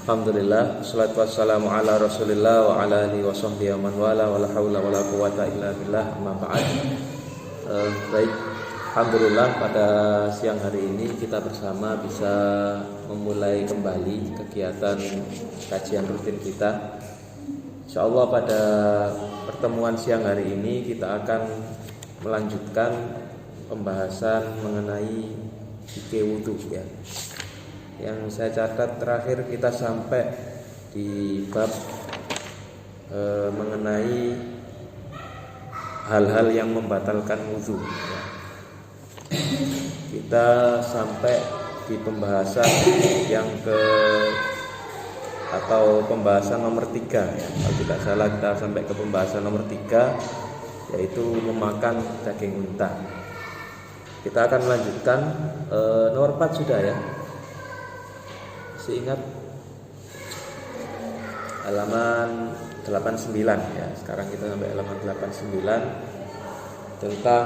Alhamdulillah, wassalatu wassalamu ala Rasulillah wa ala alihi wa sahbihi wa man wala wala haula wala quwata illa billah, amma ba'd. Baik, alhamdulillah pada siang hari ini kita bersama bisa memulai kembali kegiatan kajian rutin kita. Insyaallah pada pertemuan siang hari ini kita akan melanjutkan pembahasan mengenai fikih wudu ya. Yang saya catat terakhir kita sampai di bab mengenai hal-hal yang membatalkan wudu ya. Kita sampai di pembahasan yang pembahasan nomor 3 ya. Kalau tidak salah kita sampai ke pembahasan nomor 3, yaitu memakan daging unta. Kita akan melanjutkan nomor 4 sudah ya. Ingat halaman 89 ya. Sekarang kita sampai halaman 89 tentang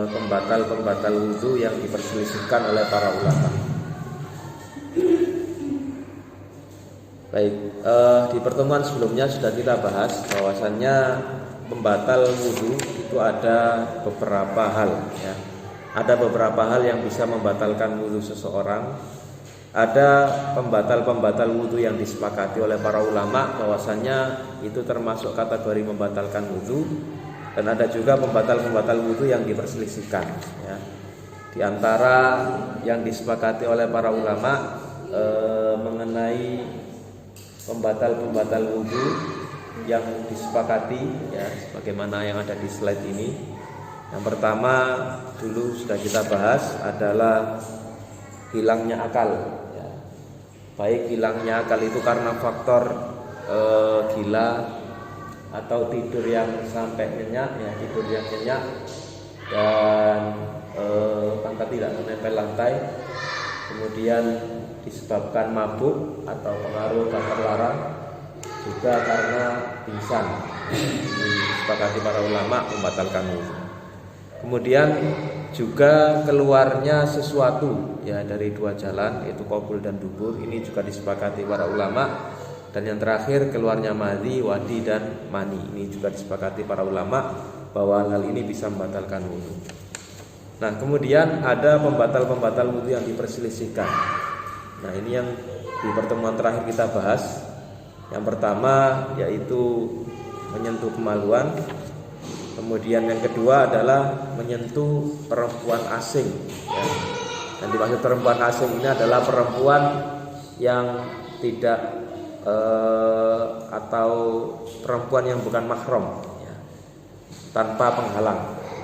pembatal wudu yang diperselisihkan oleh para ulama. Baik, di pertemuan sebelumnya sudah kita bahas bahwasannya pembatal wudu itu ada beberapa hal ya. Ada beberapa hal yang bisa membatalkan wudu seseorang. Ada pembatal wudu yang disepakati oleh para ulama bahwasannya itu termasuk kategori membatalkan wudu, dan ada juga pembatal wudu yang diperselisihkan ya. Di antara yang disepakati oleh para ulama mengenai pembatal wudu yang disepakati ya, sebagaimana yang ada di slide ini. Yang pertama dulu sudah kita bahas adalah hilangnya akal ya. Baik hilangnya akal itu karena faktor gila atau tidur yang sampai nyenyak ya, tidur yang nyenyak dan tangka tidak menempel lantai, kemudian disebabkan mabuk atau pengaruh obat terlarang, juga karena pingsan. Disepakati para ulama membatalkan wudu. Kemudian juga keluarnya sesuatu ya dari dua jalan, yaitu qabul dan dubur. Ini juga disepakati para ulama. Dan yang terakhir keluarnya madhi, wadi dan mani. Ini juga disepakati para ulama bahwa hal ini bisa membatalkan wudu. Nah, kemudian ada pembatal wudu yang diperselisihkan. Nah, ini yang di pertemuan terakhir kita bahas. Yang pertama yaitu menyentuh kemaluan. Kemudian yang kedua adalah menyentuh perempuan asing ya. Dan dimaksud perempuan asing ini adalah perempuan yang tidak atau perempuan yang bukan mahram ya, tanpa penghalang.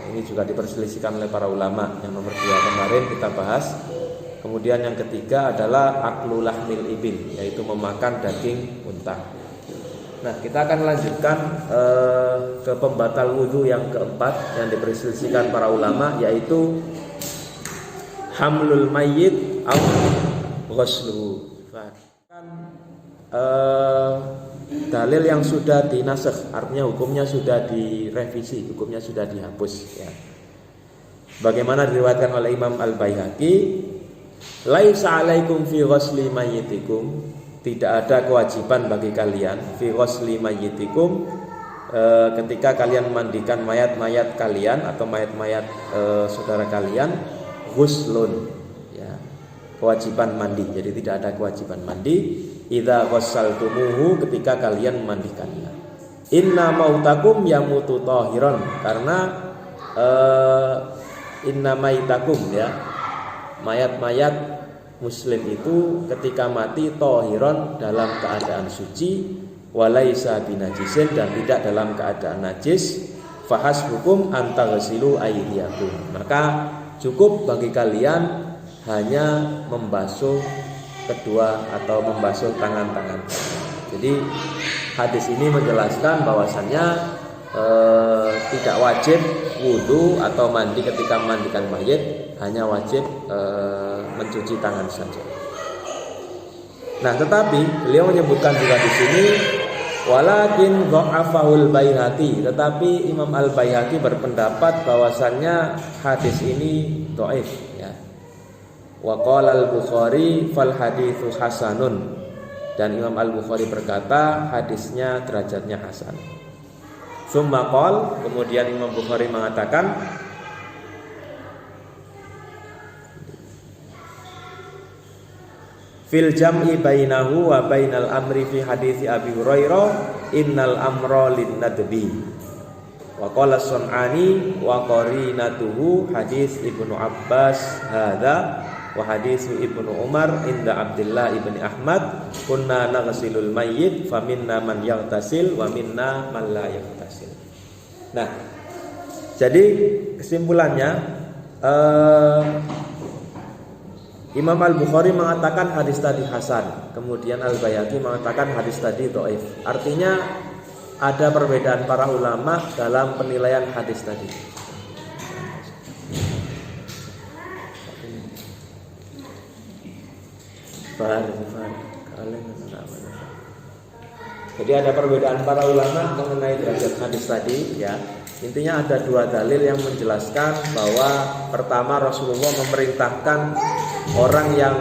Ini juga diperselisihkan oleh para ulama. Yang nomor 2 kemarin kita bahas. Kemudian yang ketiga adalah aklu lahmil ibil, yaitu memakan daging unta. Nah, kita akan lanjutkan ke pembatal wudu yang keempat yang diperselisihkan para ulama, yaitu hamlul mayyit aw ghusluhu. Dalil yang sudah dinasakh, artinya hukumnya sudah direvisi, hukumnya sudah dihapus ya. Bagaimana diriwayatkan oleh Imam Al-Baihaqi, laisa alaikum fi ghusli mayyitikum, tidak ada kewajiban bagi kalian fi ghusli mayyitikum, ketika kalian memandikan mayat-mayat kalian atau mayat-mayat saudara kalian, ghuslun ya, kewajiban mandi. Jadi tidak ada kewajiban mandi idza ghassaltumuhu, ketika kalian memandikannya. Inna mautakum yamutu tahiran, karena inna maitakum ya, mayat-mayat muslim itu ketika mati tahiran, dalam keadaan suci, walaisa binajisin, dan tidak dalam keadaan najis. Fahasbukum antaghsilu aydiyakum, maka cukup bagi kalian hanya membasuh kedua atau membasuh tangan-tangan. Jadi hadis ini menjelaskan bahwasannya tidak wajib wudu atau mandi ketika memandikan mayit, hanya wajib mencuci tangan saja. Nah, tetapi beliau menyebutkan juga di sini walakin dha'afahul Baihaqi, tetapi Imam Al-Baihaqi berpendapat bahwasannya hadis ini dhaif ya. Wa qala al-Bukhari fal haditsu hasanun. Dan Imam Al-Bukhari berkata hadisnya derajatnya hasan. Summa qol, kemudian Imam Bukhari mengatakan fil jam'i bainahu wa bainal amri fi hadits Abi Hurairah innal amra lin nadbi. Wa qala Sun'ani wa qarinatuhu hadis Ibnu Abbas hadza wa hadis Ibnu Umar inda Abdullah ibni Ahmad kunna naghsilul mayyit faminna man yaghtasil wa minna man la yaghtasil. Nah, jadi kesimpulannya Imam Al-Bukhari mengatakan hadis tadi hasan, kemudian Al-Baihaqi mengatakan hadis tadi dhaif. Artinya ada perbedaan para ulama dalam penilaian hadis tadi. Jadi ada perbedaan para ulama mengenai derajat hadis tadi ya. Intinya ada dua dalil yang menjelaskan bahwa pertama Rasulullah memerintahkan orang yang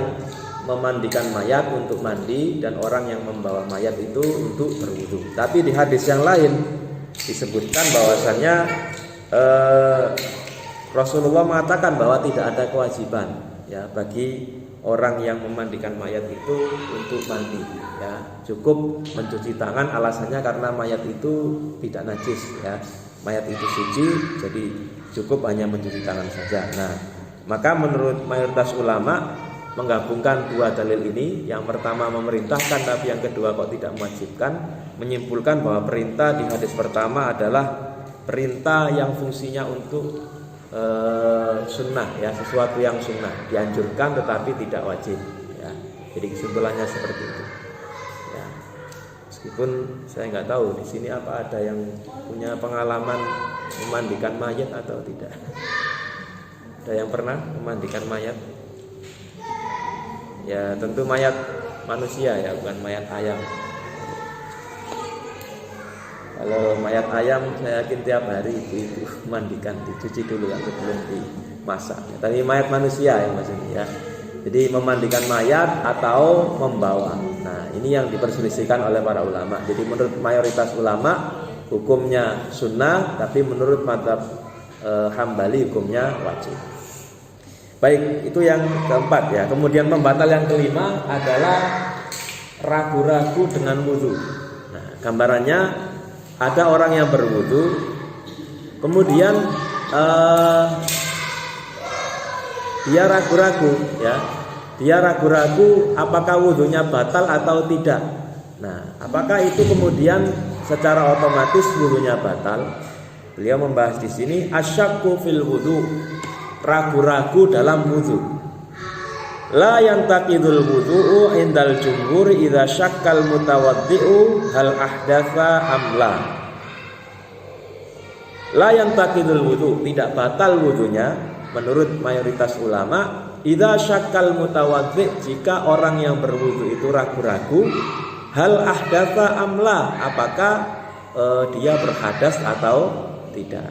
memandikan mayat untuk mandi dan orang yang membawa mayat itu untuk berwudu. Tapi di hadis yang lain disebutkan bahwasannya Rasulullah mengatakan bahwa tidak ada kewajiban ya bagi orang yang memandikan mayat itu untuk mandi ya. Cukup mencuci tangan, alasannya karena mayat itu tidak najis ya. Mayat itu suci, jadi cukup hanya mencuci tangan saja. Nah, maka menurut mayoritas ulama menggabungkan dua dalil ini, yang pertama memerintahkan tapi yang kedua kok tidak mewajibkan, menyimpulkan bahwa perintah di hadis pertama adalah perintah yang fungsinya untuk sunnah ya, sesuatu yang sunnah, dianjurkan tetapi tidak wajib ya. Jadi kesimpulannya seperti itu ya. Meskipun saya nggak tahu di sini apa ada yang punya pengalaman memandikan mayat atau tidak. Ada yang pernah memandikan mayat? Ya tentu mayat manusia ya, bukan mayat ayam. Kalau mayat ayam saya yakin tiap hari ibu mandikan, dicuci dulu ya sebelum dimasak. Tapi mayat manusia ya maksudnya ya. Jadi memandikan mayat atau membawa. Nah ini yang diperselisihkan oleh para ulama. Jadi menurut mayoritas ulama hukumnya sunnah, tapi menurut mazhab Hambali hukumnya wajib. Baik, itu yang keempat ya. Kemudian pembatal yang kelima adalah ragu-ragu dengan wudu. Nah gambarannya ada orang yang berwudu, kemudian dia ragu-ragu ya. Dia ragu-ragu apakah wudunya batal atau tidak. Nah, apakah itu kemudian secara otomatis wudunya batal? Beliau membahas di sini asyakku fil wudu, ragu-ragu dalam wudu. La yantaqidul wudu'u indal jumhur idza syakkal mutawaddi'u hal ahdatsa am la. La yantaqidul wudu, tidak batal wudunya menurut mayoritas ulama idza syakkal mutawaddi', jika orang yang berwudu itu ragu-ragu hal ahdatsa am la, apakah dia berhadas atau tidak.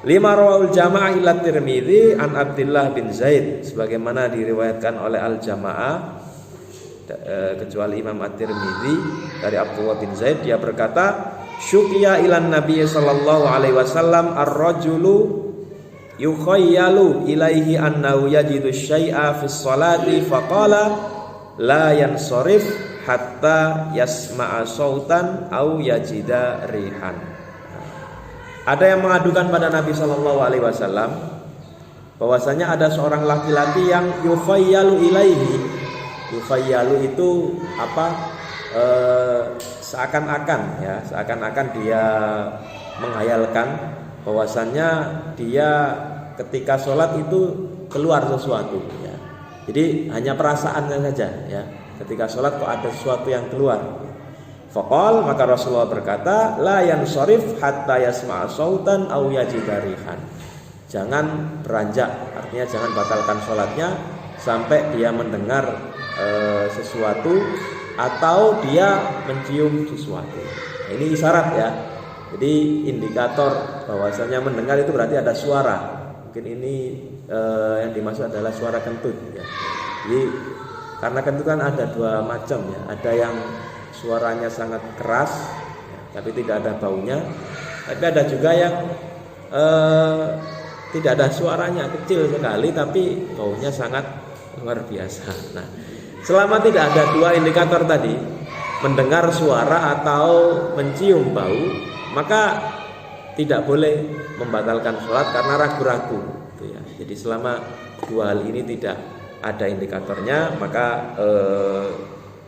Lima rawahul jamaah ila Tirmidzi an Abdullah bin Zaid, sebagaimana diriwayatkan oleh al-jamaah kecuali Imam At-Tirmidzi dari Abdullah bin Zaid, dia berkata syukiya ilan Nabi sallallahu alaihi wasallam ar-rajulu yukhayyalu ilaihi annahu yajidu syai'a fis salati faqala la yansarif hatta yasma'a sautan au yajida rihan. Ada yang mengadukan pada Nabi Shallallahu Alaihi Wasallam bahwasanya ada seorang laki-laki yang yukhayyalu ilaihi. Yukhayyalu itu apa? Seakan-akan ya, seakan-akan dia menghayalkan bahwasanya dia ketika sholat itu keluar sesuatu ya. Jadi hanya perasaannya saja ya. Ketika sholat kok ada sesuatu yang keluar. Faqal, maka Rasulullah berkata, la yansharif hatta yasma'a sautan aw yajida rihan. Jangan beranjak, artinya jangan batalkan sholatnya sampai dia mendengar sesuatu atau dia mencium sesuatu. Nah, ini isyarat ya. Jadi indikator bahwasanya mendengar itu berarti ada suara. Mungkin ini yang dimaksud adalah suara kentut ya. Jadi Karena kan itu kan ada dua macam ya. Ada yang suaranya sangat keras ya, tapi tidak ada baunya. Tapi ada juga yang tidak ada suaranya, kecil sekali tapi baunya sangat luar biasa. Nah, selama tidak ada dua indikator tadi, mendengar suara atau mencium bau, maka tidak boleh membatalkan sholat karena ragu-ragu gitu ya. Jadi selama dua hal ini tidak ada indikatornya, maka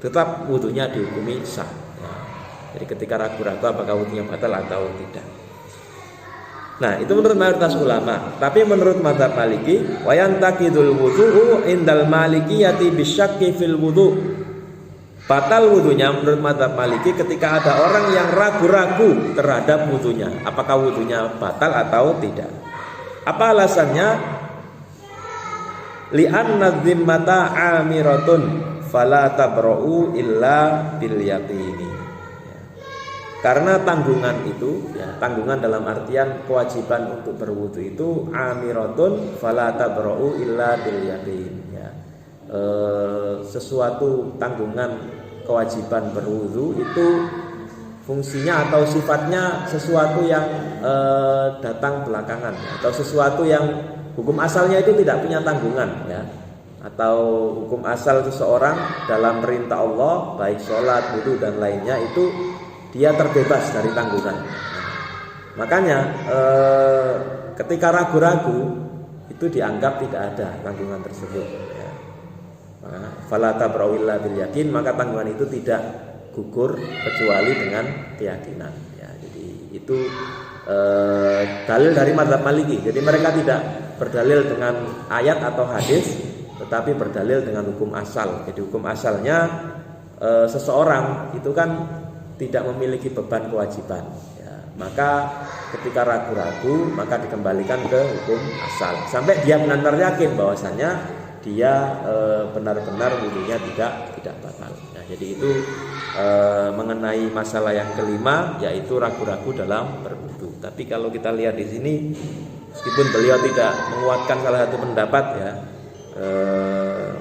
tetap wudunya dihukumi sah ya. Jadi ketika ragu-ragu apakah wudunya batal atau tidak. Nah, itu menurut mayoritas ulama. Tapi menurut mazhab Maliki, wa yantaqidul wudhu indal malikiyati bisyakki fil wudhu. Batal wudunya menurut mazhab Maliki ketika ada orang yang ragu-ragu terhadap wudunya, apakah wudunya batal atau tidak. Apa alasannya? Li'anna dhimmata 'amiratun fala tabra'u illa bil yaqini. Karena tanggungan itu ya, tanggungan dalam artian kewajiban untuk berwudu itu amiratun fala tabra'u illa bil yaqin ya. Sesuatu tanggungan kewajiban berwudu itu fungsinya atau sifatnya sesuatu yang datang belakangan atau sesuatu yang hukum asalnya itu tidak punya tanggungan ya. Atau hukum asal seseorang dalam perintah Allah baik sholat, wudu dan lainnya itu dia terbebas dari tanggungan. Makanya ketika ragu-ragu itu dianggap tidak ada tanggungan tersebut ya. Fala tabra'u illa bil yakin, maka tanggungan itu tidak gugur kecuali dengan keyakinan ya. Jadi itu dalil dari mazhab Maliki. Jadi mereka tidak berdalil dengan ayat atau hadis, tetapi berdalil dengan hukum asal. Jadi hukum asalnya seseorang itu kan tidak memiliki beban kewajiban ya. Maka ketika ragu-ragu maka dikembalikan ke hukum asal sampai dia benar-benar yakin bahwasannya dia benar-benar wudunya tidak batal. Nah, jadi itu mengenai masalah yang kelima, yaitu ragu-ragu dalam berwudu. Tapi kalau kita lihat di sini, meskipun beliau tidak menguatkan salah satu pendapat ya,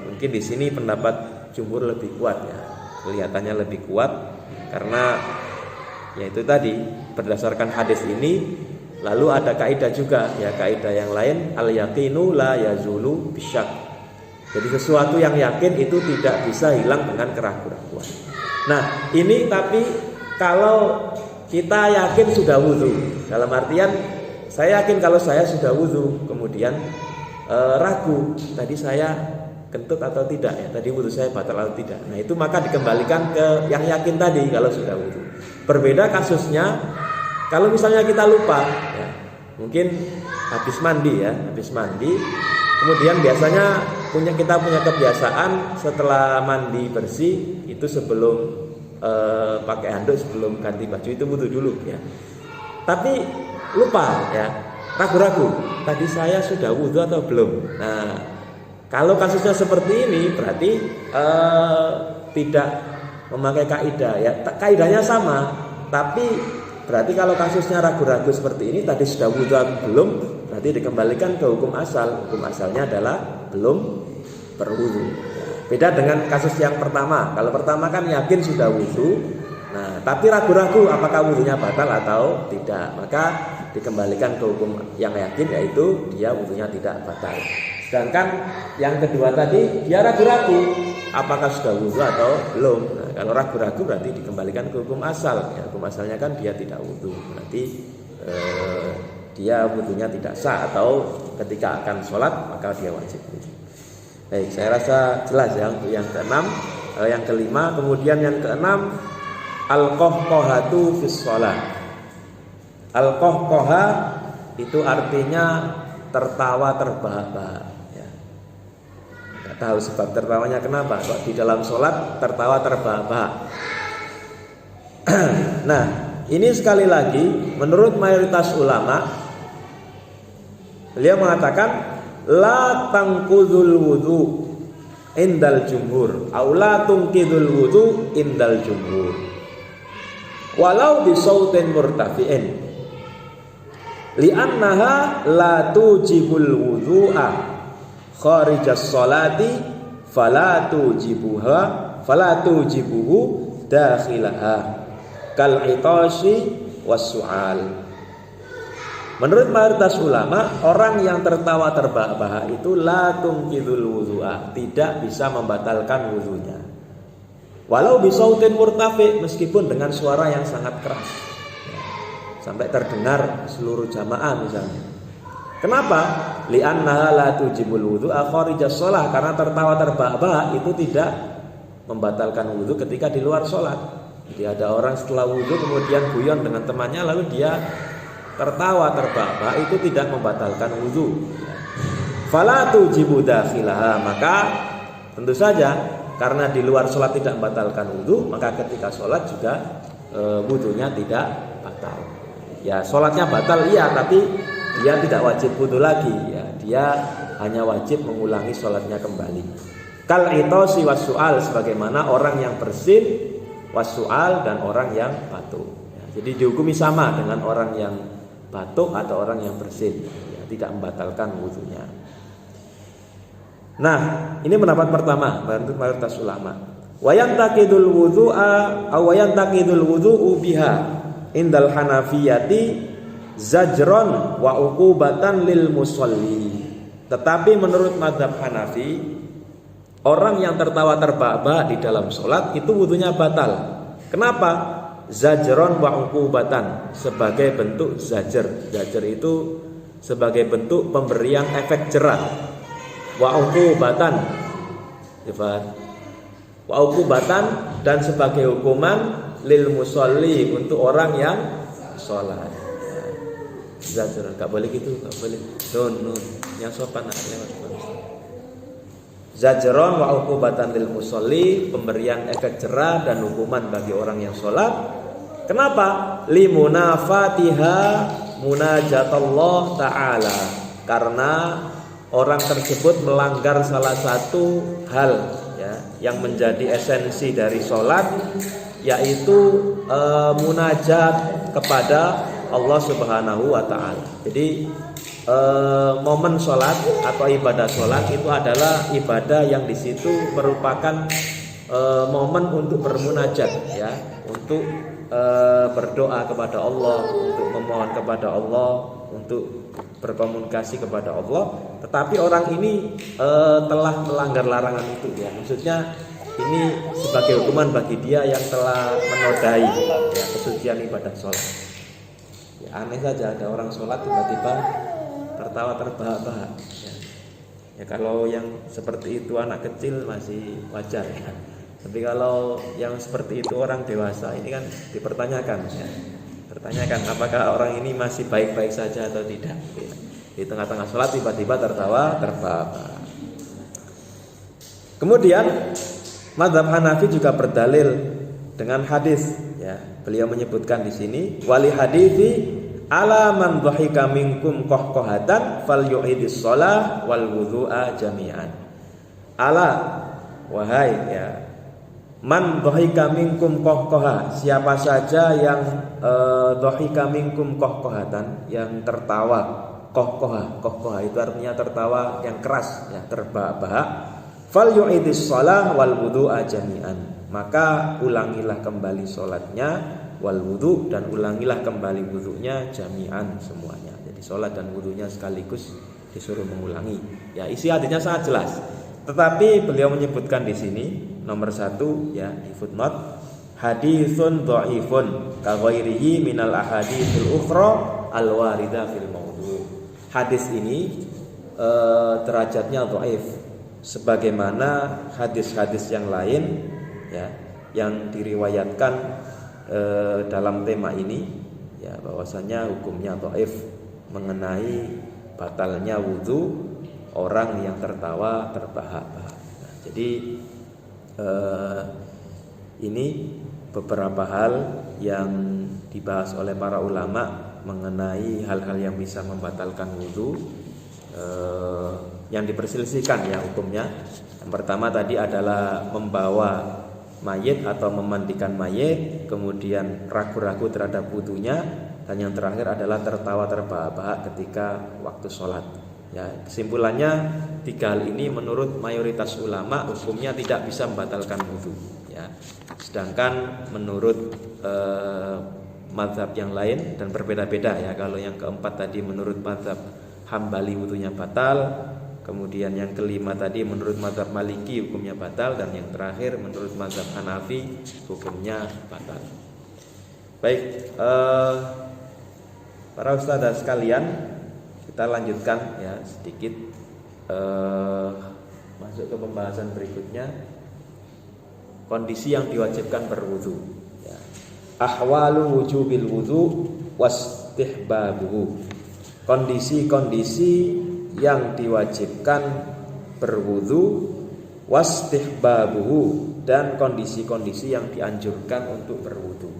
mungkin di sini pendapat jumhur lebih kuat ya, kelihatannya lebih kuat. Karena yaitu tadi berdasarkan hadis ini, lalu ada kaidah juga ya, kaidah yang lain, al yaqinu la yazulu bisyak. Jadi sesuatu yang yakin itu tidak bisa hilang dengan keraguan-raguan. Nah, ini tapi kalau kita yakin sudah wudu, dalam artian saya yakin kalau saya sudah wudu, kemudian ragu tadi saya kentut atau tidak ya, tadi wudu saya batal atau tidak. Nah, itu maka dikembalikan ke yang yakin tadi kalau sudah wudu. Berbeda kasusnya kalau misalnya kita lupa ya, mungkin habis mandi ya, habis mandi, kemudian biasanya kita punya kebiasaan setelah mandi bersih itu sebelum pakai handuk, sebelum ganti baju itu wudu dulu ya. Tapi lupa ya, ragu-ragu tadi saya sudah wudu atau belum. Nah, kalau kasusnya seperti ini berarti tidak memakai kaidah ya. Kaidahnya sama, tapi berarti kalau kasusnya ragu-ragu seperti ini tadi sudah wudu atau belum, berarti dikembalikan ke hukum asal. Hukum asalnya adalah belum berwudu. Beda dengan kasus yang pertama. Kalau pertama kan yakin sudah wudu, nah tapi ragu-ragu apakah wudunya batal atau tidak, maka dikembalikan ke hukum yang yakin, yaitu dia wudunya tidak batal. Sedangkan yang kedua tadi dia ragu-ragu apakah sudah wudu atau belum. Nah, kalau ragu-ragu berarti dikembalikan ke hukum asal ya, hukum asalnya kan dia tidak wudu, berarti dia wudunya tidak sah, atau ketika akan sholat maka dia wajib wudu. Baik, saya rasa jelas ya untuk yang keenam. Yang kelima, kemudian yang keenam, al-qahqahatu fis shalah. Al-qahqaha itu artinya tertawa terbahak-bahak ya. Nggak tahu sebab tertawanya kenapa kok di dalam sholat tertawa terbahak-bahak. Nah, ini sekali lagi menurut mayoritas ulama, beliau mengatakan la tangkudul wudu indal jumhur, au la tungkidul wudu indal jumhur, walau bisautin murtafi'in, li'annaha la tujibul wudu'a kharijas sholati fala tujibuhu dakhilaha kal itashi was-su'al. Menurut mayoritas ulama, orang yang tertawa terbahak-bahak itu la tungkidul wudu'a, tidak bisa membatalkan wudunya. Walau bisautin murtafi, meskipun dengan suara yang sangat keras, sampai terdengar seluruh jamaah misalnya. Kenapa? Li'annaha la tujibul wudu'a kharijas shalah, karena tertawa terbahak-bahak itu tidak membatalkan wudu ketika di luar sholat. Jadi ada orang setelah wudu kemudian guyon dengan temannya lalu dia tertawa terbahak-bahak, itu tidak membatalkan wudu. Fala tujibu dakhilaha, maka tentu saja karena di luar sholat tidak membatalkan wudu, maka ketika sholat juga wudunya tidak batal. Ya sholatnya batal iya, tapi dia tidak wajib wudu lagi. Ya, dia hanya wajib mengulangi sholatnya kembali. Kal itosi was-su'al, sebagaimana orang yang bersin, was-su'al, dan orang yang batuk. Ya, jadi dihukumi sama dengan orang yang batuk atau orang yang bersin, ya, tidak membatalkan wudunya. Nah, ini pendapat pertama menurut mayoritas ulama. Wayantakidul wudu'a aw wayantakidul wudu'u biha indal hanafiyati zajron wa uqubatan lil musalli. Tetapi menurut mazhab Hanafi, orang yang tertawa terbahak-bahak di dalam sholat itu wudunya batal. Kenapa? Zajron wa uqubatan, sebagai bentuk zajer. Zajer itu sebagai bentuk pemberian efek jerah. Wa uqubatan, wa uqubatan, dan sebagai hukuman lil musalli, untuk orang yang sholat. Zajer, enggak boleh gitu, enggak boleh. Nun, yang sopan lewat. Zajron wa uqubatan lil musalli, pemberian efek jerah dan hukuman bagi orang yang sholat. Kenapa? Limunafatiha munajatallah ta'ala, karena orang tersebut melanggar salah satu hal, ya, yang menjadi esensi dari sholat, yaitu munajat kepada Allah Subhanahu wa ta'ala. Jadi momen sholat atau ibadah sholat itu adalah ibadah yang di situ merupakan momen untuk bermunajat, ya, untuk berdoa kepada Allah, untuk memohon kepada Allah, untuk berkomunikasi kepada Allah. Tetapi orang ini telah melanggar larangan itu, ya. Maksudnya ini sebagai hukuman bagi dia yang telah menodai, ya, kesucian ibadah sholat. Ya, aneh saja ada orang sholat tiba-tiba tertawa terbahak-bahak, ya. Ya kalau yang seperti itu anak kecil masih wajar, ya. Tapi kalau yang seperti itu orang dewasa, ini kan dipertanyakan, ya. Pertanyakan apakah orang ini masih baik-baik saja atau tidak. Di tengah-tengah sholat tiba-tiba tertawa terbahak. Kemudian mazhab Hanafi juga berdalil dengan hadis, ya. Beliau menyebutkan di sini wali hadithi ala man dhahika minkum qahqahatan falyu'idis shalah wal wudhu'a jami'an. Ala, wahai, ya, man dhahika minkum qahqaha, siapa saja yang dhahika minkum qahqahatan, yang tertawa. Qahqaha itu artinya tertawa yang keras, ya, terbahak-bahak. Falyu'idis shalah wal wudhu'a jami'an, maka ulangilah kembali sholatnya, wal wudhu, dan ulangilah kembali wudhunya jami'an, semuanya. Jadi sholat dan wudhunya sekaligus disuruh mengulangi. Ya, isi hadisnya sangat jelas. Tetapi beliau menyebutkan di sini nomor 1, ya, di footnote, haditsun dhaifun ka ghairihi minal ahaditsul ukhra al-warida fil maudhu. Hadis ini derajatnya dhaif, sebagaimana hadis-hadis yang lain, ya, yang diriwayatkan dalam tema ini, ya, bahwasanya hukumnya dhaif mengenai batalnya wudu orang yang tertawa terbahak-bahak. Nah, jadi ini beberapa hal yang dibahas oleh para ulama mengenai hal-hal yang bisa membatalkan wudu, yang diperselisihkan, ya, hukumnya. Yang pertama tadi adalah membawa mayit atau memandikan mayit, kemudian ragu-ragu terhadap wudunya, dan yang terakhir adalah tertawa terbahak-bahak ketika waktu sholat. Ya, kesimpulannya tiga hal ini menurut mayoritas ulama hukumnya tidak bisa membatalkan wudu ya. Sedangkan menurut mazhab yang lain dan berbeda-beda ya. Kalau yang keempat tadi menurut mazhab Hambali wudunya batal, kemudian yang kelima tadi menurut mazhab Maliki hukumnya batal, dan yang terakhir menurut mazhab Hanafi hukumnya batal. Baik, para ustadzah sekalian, kita lanjutkan ya sedikit masuk ke pembahasan berikutnya. Kondisi yang diwajibkan berwudu ya. Ahwalu wujubil wudu wastihbabuhu. Kondisi-kondisi yang diwajibkan berwudu wastihbabuhu, dan kondisi-kondisi yang dianjurkan untuk berwudu.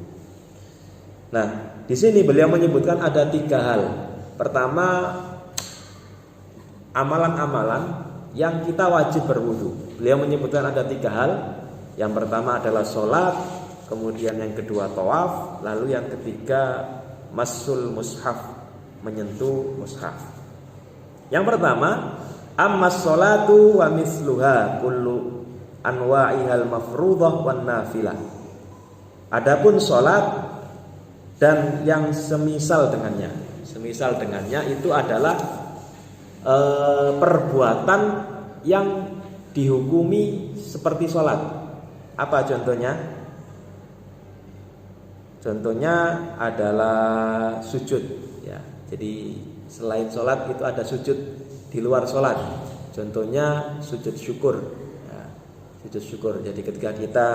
Nah, di sini beliau menyebutkan ada tiga hal. Pertama, amalan-amalan yang kita wajib berwudu. Beliau menyebutkan ada tiga hal. Yang pertama adalah sholat, kemudian yang kedua tawaf, lalu yang ketiga masul mushaf, menyentuh mushaf. Yang pertama, ammas sholatu wa misluha kullu anwa'ihal mafruḍah wan nafilah. Adapun sholat dan yang semisal dengannya itu adalah perbuatan yang dihukumi seperti sholat. Apa contohnya? Contohnya adalah sujud ya. Jadi selain sholat itu ada sujud di luar sholat. Contohnya sujud syukur ya. Sujud syukur. Jadi ketika kita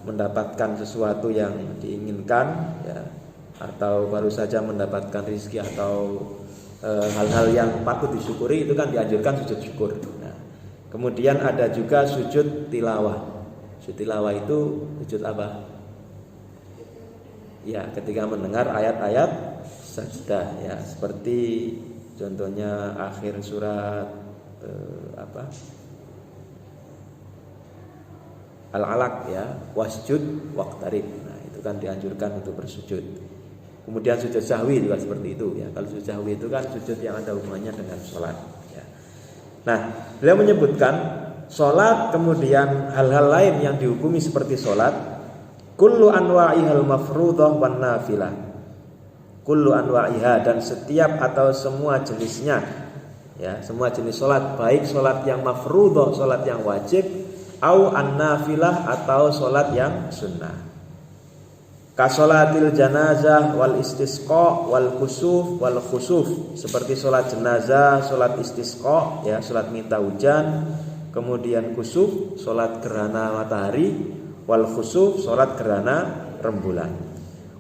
mendapatkan sesuatu yang diinginkan ya, atau baru saja mendapatkan rezeki atau hal-hal yang patut disyukuri, itu kan dianjurkan sujud syukur. Nah, kemudian ada juga sujud tilawah. Sujud tilawah itu sujud apa? Ya, ketika mendengar ayat-ayat sajdah ya, seperti contohnya akhir surat Al-Alaq ya, wasjud waqtarib. Nah, itu kan dianjurkan untuk bersujud. Kemudian sujud sahwi juga seperti itu ya. Kalau sujud sahwi itu kan sujud yang ada hubungannya dengan sholat ya. Nah, beliau menyebutkan sholat, kemudian hal-hal lain yang dihukumi seperti sholat, kullu anwa'ihal mafruḍah wan nafilah. Kullu anwa'iha, dan setiap atau semua jenisnya ya, semua jenis sholat, baik sholat yang mafruḍah, sholat yang wajib, au an-nafilah, atau sholat yang sunnah. Kasolatil janazah wal istisqa wal khusuf wal khusuf, seperti sholat jenazah, sholat istisqa ya, sholat minta hujan, kemudian khusuf, sholat gerhana matahari, wal khusuf, sholat gerhana rembulan.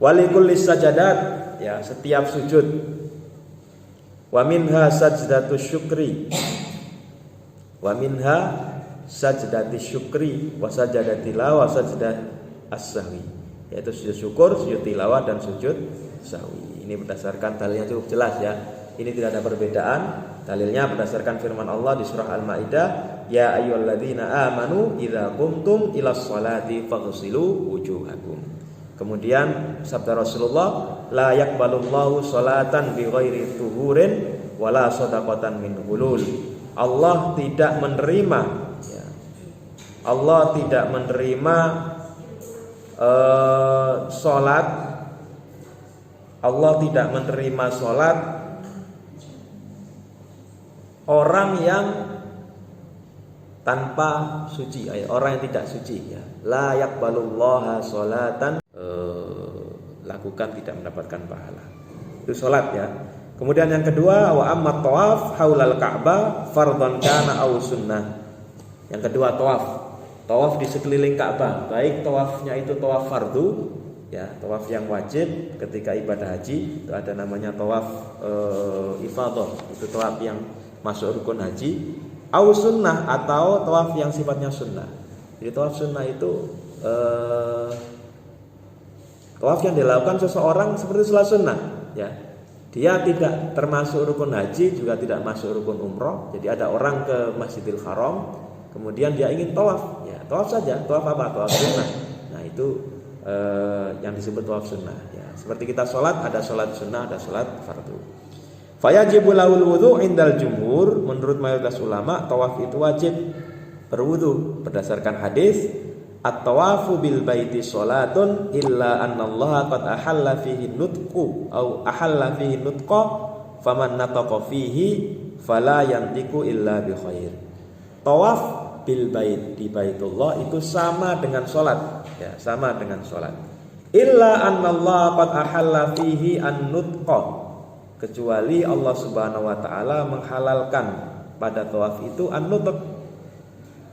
Walikulli sajadat ya, setiap sujud. Wa minha sajdatus syukri, wa minha sajdatus syukri wa sajdatil tilawah wa sajdat as-sahwi, yaitu sujud syukur, sujud tilawah, dan sujud sahwi. Ini berdasarkan dalilnya cukup jelas ya. Ini tidak ada perbedaan. Dalilnya berdasarkan firman Allah di surah Al-Maidah, ya ayyuhalladzina amanu idza qumtum ilas sholati faghsilu wujuhakum. Kemudian sabda Rasulullah, la yaqbalullahu sholatan bighairi tuhurin wala shadaqatan min ghulul. Allah tidak menerima ya, Allah tidak menerima sholat, Allah tidak menerima sholat orang yang tanpa suci, orang yang tidak suci ya. La yaqbalullaha sholatan, lakukan tidak mendapatkan pahala. Itu sholat ya. Kemudian yang kedua, wa amma tawaf haulal Ka'bah fardhan kana aw sunnah. Yang kedua tawaf. Tawaf di sekeliling Ka'bah, baik tawafnya itu tawaf fardu ya, tawaf yang wajib ketika ibadah haji, itu ada namanya tawaf ifadah, itu tawaf yang masuk rukun haji, au sunnah, atau tawaf yang sifatnya sunnah. Jadi tawaf sunnah itu tawaf yang dilakukan seseorang seperti sholat sunnah ya. Dia tidak termasuk rukun haji, juga tidak masuk rukun umroh. Jadi ada orang ke Masjidil Haram, kemudian dia ingin tawaf ya, tawaf saja. Tawaf apa? Tawaf sunnah. Nah itu yang disebut tawaf sunnah ya. Seperti kita sholat, ada sholat sunnah, ada sholat fardu. Fayajibu lahul wudu indal jumhur, menurut mayoritas ulama tawaf itu wajib berwudu berdasarkan hadis at-tawafu bil baiti sholatun illa annallaha qad ahalla fihi nutqu au ahalla fihi nutqa faman nataqa fihi fala yantiqu illa bi khair. Tawaf bil bait di Baitullah itu sama dengan sholat, ya, sama dengan sholat. Illa annallaha qad ahalla fihi an-nutqa, kecuali Allah Subhanahu wa taala menghalalkan pada tawaf itu an-nutq,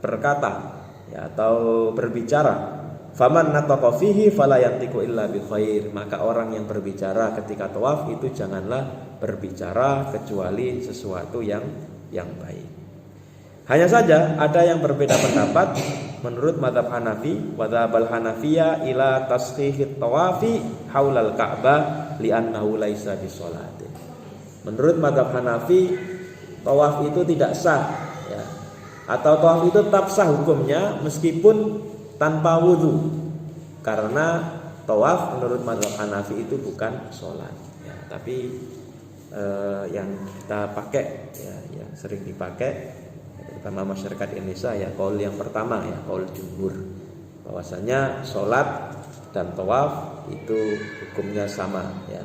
berkata, ya, atau berbicara. Faman nataqa fihi fala yantiqu illa bi khair, maka orang yang berbicara ketika tawaf itu janganlah berbicara kecuali sesuatu yang baik. Hanya saja ada yang berbeda pendapat menurut mazhab Hanafi, wa dzhabal Hanafiyya ila tasghihit tawafi haulal Ka'bah li'annahu laisa bisolatin. Menurut mazhab Hanafi, tawaf itu tidak sah, ya, atau tawaf itu tetap sah hukumnya meskipun tanpa wudu, karena tawaf menurut mazhab Hanafi itu bukan sholat, ya, tapi yang kita pakai, ya, yang sering dipakai terutama masyarakat Indonesia, ya, qaul yang pertama, ya, qaul jumhur, bahwasanya sholat dan tawaf itu hukumnya sama, ya.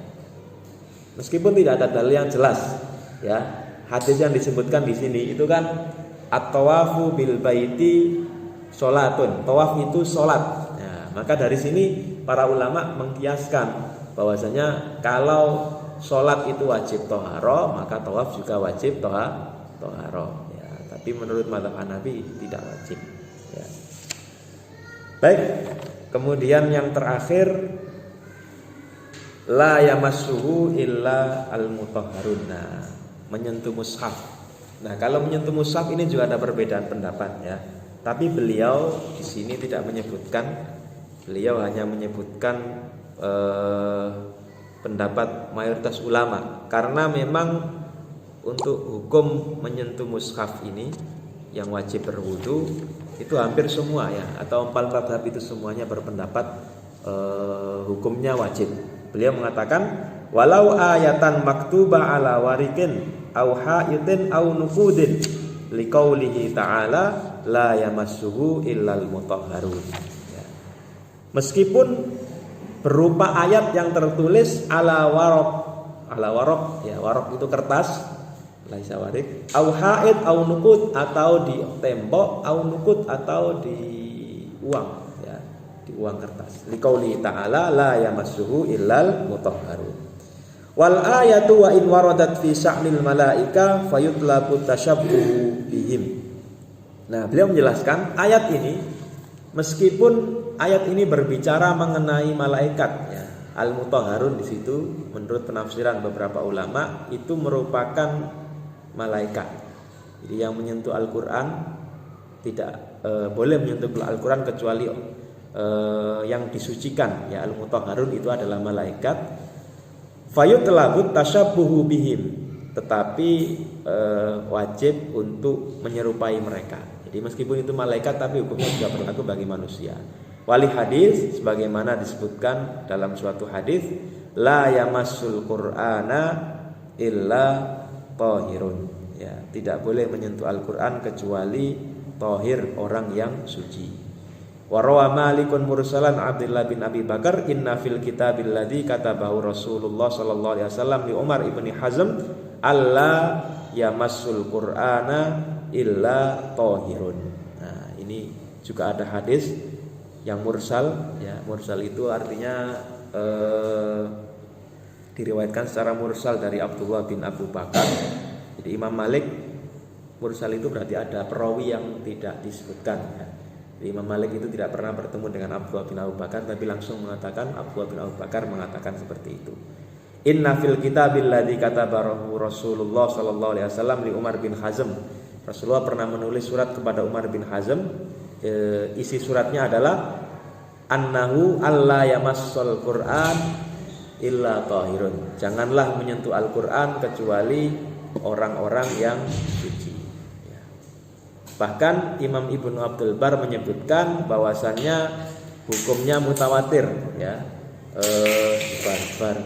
Meskipun tidak ada dalil yang jelas, ya. Hadis yang disebutkan di sini itu kan at-tawafu bil baiti sholatun, tawaf itu sholat. Nah, maka dari sini para ulama mengkiaskan bahwasanya kalau sholat itu wajib toharo, maka tawaf juga wajib toharo. Ya, tapi menurut mazhab Hanafi tidak wajib. Ya. Baik, kemudian yang terakhir, la yamassuhu illa al-mutahharun. Nah, menyentuh mushaf. Nah, kalau menyentuh mushaf ini juga ada perbedaan pendapat, ya. Tapi beliau di sini tidak menyebutkan, beliau hanya menyebutkan pendapat mayoritas ulama, karena memang untuk hukum menyentuh mushaf ini yang wajib berwudu itu hampir semua, ya, atau 4 mazhab itu semuanya berpendapat hukumnya wajib. Beliau mengatakan walau ayatan maktubah ala warikin au haidin au nufudin liqaulihi ta'ala la yamassuhu illal mutahharun. Ya. Meskipun berupa ayat yang tertulis ala warok, ya, warok itu kertas, laisa warik, au haid au nuqud, atau di tembok, au nuqud, atau di uang, ya, di uang kertas. Liqauli ta'ala la yamassuhu illal mutahharun. Wal ayatu wa in waradat fi sya'nil malaika fayutlabu tasyabbuhu bihim. Nah, beliau menjelaskan ayat ini, meskipun ayat ini berbicara mengenai malaikat, ya, al-mutahharun di situ menurut penafsiran beberapa ulama itu merupakan malaikat. Jadi yang menyentuh Al-Qur'an tidak boleh menyentuh Al-Qur'an kecuali yang disucikan, ya, al-mutahharun itu adalah malaikat. Fayutlabu tasyabbuhu bihim, tetapi wajib untuk menyerupai mereka. Jadi meskipun itu malaikat tapi hukumnya juga berlaku bagi manusia. Wali hadis sebagaimana disebutkan dalam suatu hadis, la yamassul qur'ana illa tahirun. Ya, tidak boleh menyentuh Al-Qur'an kecuali tahir, orang yang suci. Wa rawa Malikun mursalan Abdullah bin Abi Bakar inna fil kitabil ladzi katabahu Rasulullah sallallahu alaihi wasallam li Umar ibni Hazm alla yamassul qur'ana illa tahirun. Nah, ini juga ada hadis yang mursal, ya, mursal itu artinya diriwayatkan secara mursal dari Abdullah bin Abu Bakar. Jadi Imam Malik, mursal itu berarti ada perawi yang tidak disebutkan, ya. Jadi Imam Malik itu tidak pernah bertemu dengan Abdullah bin Abu Bakar, tapi langsung mengatakan, Abdullah bin Abu Bakar mengatakan seperti itu. Inna fil kitabil ladzi katabahu Rasulullah sallallahu alaihi wasallam li Umar bin Hazm. Rasulullah pernah menulis surat kepada Umar bin Hazm. Isi suratnya adalah annahu alla yamassul Qur'an illa tahirun. Janganlah menyentuh Al-Qur'an kecuali orang-orang yang suci. Ya. Bahkan Imam Ibnu Abdul Bar menyebutkan bahwasannya hukumnya mutawatir, ya. Bar